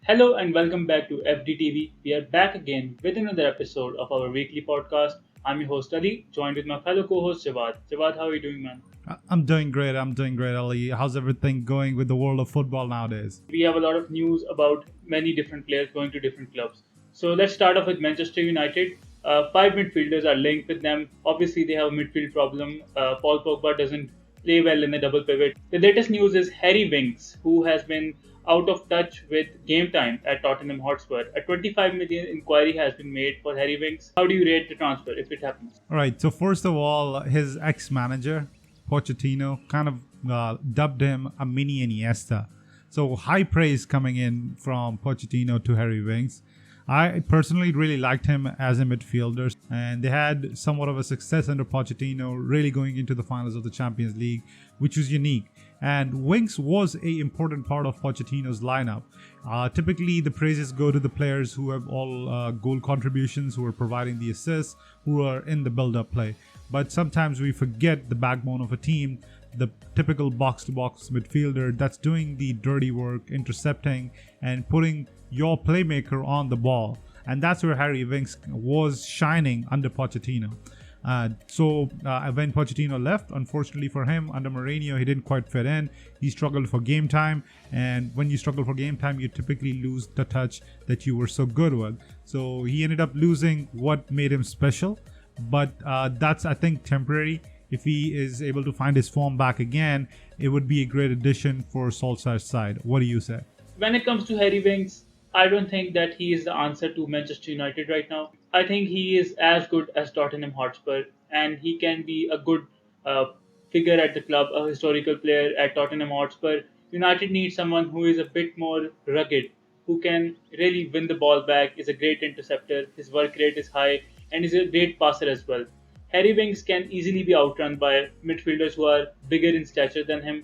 Hello and welcome back to FDTV. We are back again with another episode of our weekly podcast. I'm your host Ali, joined with my fellow co-host Jawad. Jawad, how are you doing, man? I'm doing great. I'm doing great, Ali. How's everything going with the world of football nowadays? We have a lot of news about many different players going to different clubs. So let's start off with Manchester United. Five midfielders are linked with them. Obviously, they have a midfield problem. Paul Pogba doesn't play well in the double pivot. The latest news is Harry Winks, who has been out of touch with game time at Tottenham Hotspur. A 25 million inquiry has been made for Harry Winks. How do you rate the transfer if it happens? All right. So first of all, his ex-manager, Pochettino, kind of dubbed him a mini Iniesta. So high praise coming in from Pochettino to Harry Winks. I personally really liked him as a midfielder, and they had somewhat of a success under Pochettino, really going into the finals of the Champions League, which was unique. And Winks was a important part of Pochettino's lineup. Typically, the praises go to the players who have all goal contributions, who are providing the assists, who are in the build-up play. But sometimes we forget the backbone of a team, the typical box-to-box midfielder that's doing the dirty work, intercepting and putting your playmaker on the ball. And that's where Harry Winks was shining under Pochettino. When Pochettino left, unfortunately for him, under Mourinho, he didn't quite fit in. He struggled for game time, and when you struggle for game time, you typically lose the touch that you were so good with. So he ended up losing what made him special, but that's, I think, temporary. If he is able to find his form back again, it would be a great addition for Solskjaer's side. What do you say? When it comes to Harry Winks, I don't think that he is the answer to Manchester United right now. I think he is as good as Tottenham Hotspur, and he can be a good uh, figure at the club, a historical player at Tottenham Hotspur. United needs someone who is a bit more rugged, who can really win the ball back, is a great interceptor, his work rate is high, and is a great passer as well. Harry Winks can easily be outrun by midfielders who are bigger in stature than him.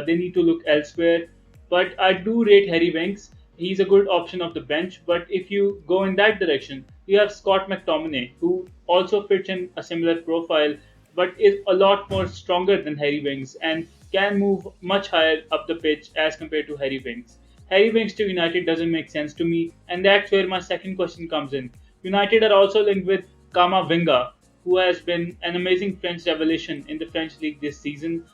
They need to look elsewhere. But I do rate Harry Winks. He's a good option off the bench. But if you go in that direction, you have Scott McTominay, who also fits in a similar profile, but is a lot more stronger than Harry Winks and can move much higher up the pitch as compared to Harry Winks. Harry Winks to United doesn't make sense to me, and that's where my second question comes in. United are also linked with Camavinga, who has been an amazing French revelation in the French league this season.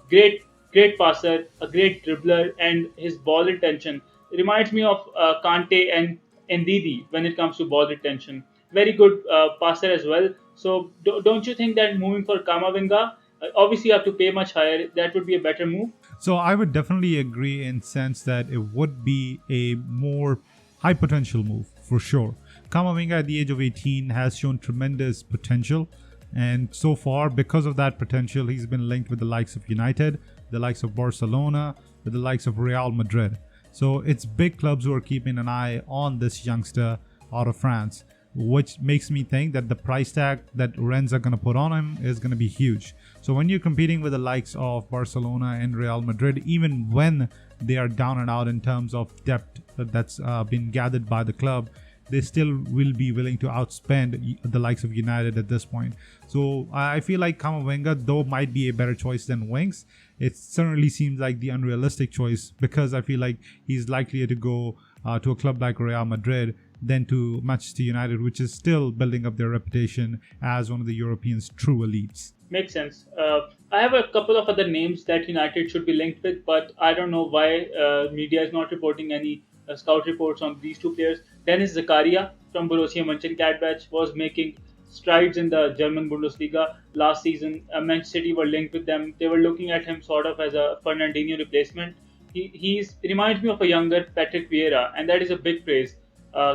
Great passer, a great dribbler, and his ball retention reminds me of Kante and Ndidi when it comes to ball retention. Very good passer as well. So don't you think that moving for Kamavinga, obviously you have to pay much higher. That would be a better move. So I would definitely agree in sense that it would be a more high potential move for sure. Kamavinga at the age of 18 has shown tremendous potential, and so far because of that potential he's been linked with the likes of United, the likes of Barcelona, with the likes of Real Madrid. So it's big clubs who are keeping an eye on this youngster out of France, which makes me think that the price tag that Rennes are going to put on him is going to be huge. So when you're competing with the likes of Barcelona and Real Madrid, even when they are down and out in terms of depth that's been gathered by the club, they still will be willing to outspend the likes of United at this point. So I feel like Kamavinga, though, might be a better choice than Winks. It certainly seems like the unrealistic choice because I feel like he's likelier to go to a club like Real Madrid than to Manchester United, which is still building up their reputation as one of the Europeans' true elites. Makes sense. I have a couple of other names that United should be linked with, but I don't know why media is not reporting any scout reports on these two players. Denis Zakaria from Borussia Mönchengladbach was making strides in the German Bundesliga last season. Manchester City were linked with them. They were looking at him sort of as a Fernandinho replacement. He reminds me of a younger Patrick Vieira, and that is a big praise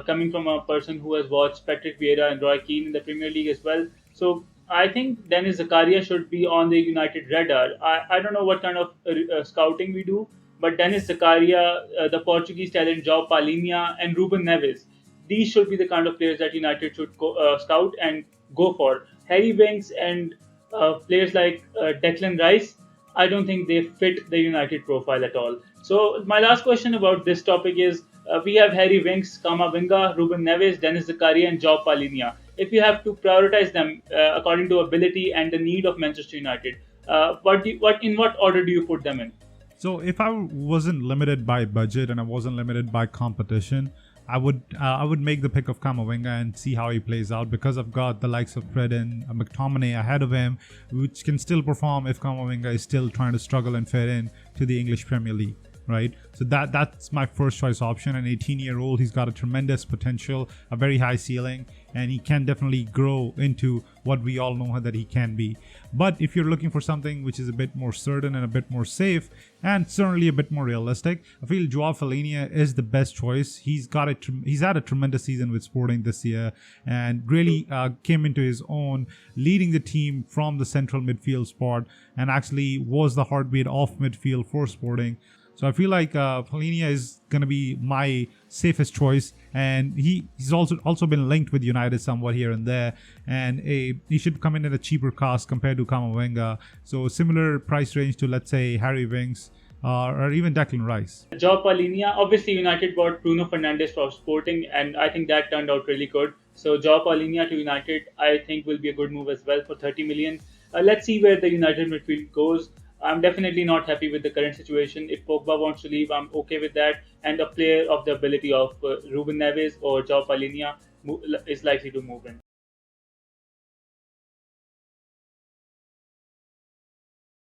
coming from a person who has watched Patrick Vieira and Roy Keane in the Premier League as well. So I think Denis Zakaria should be on the United radar. I don't know what kind of scouting we do, but Denis Zakaria, the Portuguese talent Joao Palhinha, and Ruben Neves, these should be the kind of players that United should scout and go for. Harry Winks and players like Declan Rice, I don't think they fit the United profile at all. So my last question about this topic is we have Harry Winks, Kamavinga, Ruben Neves, Denis Zakaria, and Joao Palhinha. If you have to prioritize them according to ability and the need of Manchester United, what in what order do you put them in? So if I wasn't limited by budget and I wasn't limited by competition, I would make the pick of Camavinga and see how he plays out, because I've got the likes of Fred and McTominay ahead of him, which can still perform if Camavinga is still trying to struggle and fit in to the English Premier League. Right, so that's my first choice option. An 18-year-old, he's got a tremendous potential, a very high ceiling, and he can definitely grow into what we all know that he can be. But if you're looking for something which is a bit more certain and a bit more safe, and certainly a bit more realistic, I feel Joao Palhinha is the best choice. He's had a tremendous season with Sporting this year, and really came into his own, leading the team from the central midfield spot, and actually was the heartbeat of midfield for Sporting. So I feel like Palhinha is going to be my safest choice, and he's also been linked with United somewhat here and there, and he should come in at a cheaper cost compared to Camavinga. So similar price range to, let's say, Harry Winks or even Declan Rice. Joao Palhinha, obviously United bought Bruno Fernandes from Sporting, and I think that turned out really good. So Joao Palhinha to United, I think will be a good move as well for 30 million. Let's see where the United midfield goes. I'm definitely not happy with the current situation. If Pogba wants to leave, I'm okay with that. And a player of the ability of Ruben Neves or Joao Palhinha is likely to move in.